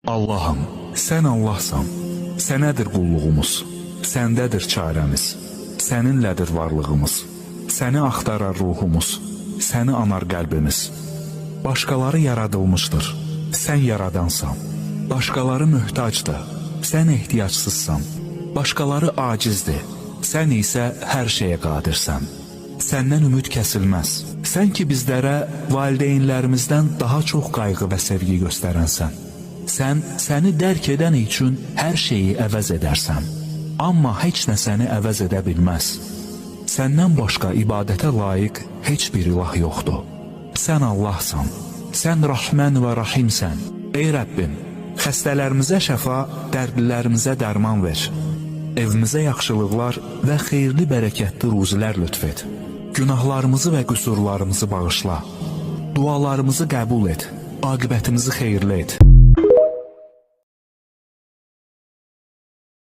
Allahım, sən Allahsan, sənədir qulluğumuz, səndədir çarəmiz, səninlədir varlığımız, səni axtarar ruhumuz, səni anar qəlbimiz. Başqaları yaradılmışdır, sən yaradansan, başqaları möhtacdır, sən ehtiyacsızsan, başqaları acizdir, sən isə hər şeyə qadirsən. Səndən ümid kəsilməz, sən ki bizlərə valideynlərimizdən daha çox qayğı və sevgi göstərənsən. Sən səni dərk edən üçün hər şeyi əvəz edərsən, amma heç nə səni əvəz edə bilməz. Səndən başqa ibadətə layiq heç bir ilah yoxdur. Sən Allahsan, sən Rəhmən və Rəhimsən. Ey Rəbbim, xəstələrimizə şəfa, dərdlilərimizə dərman ver. Evimizə yaxşılıqlar və xeyirli bərəkətli ruzilər lütf et. Günahlarımızı və qüsurlarımızı bağışla. Dualarımızı qəbul et, aqibətimizi xeyirli et.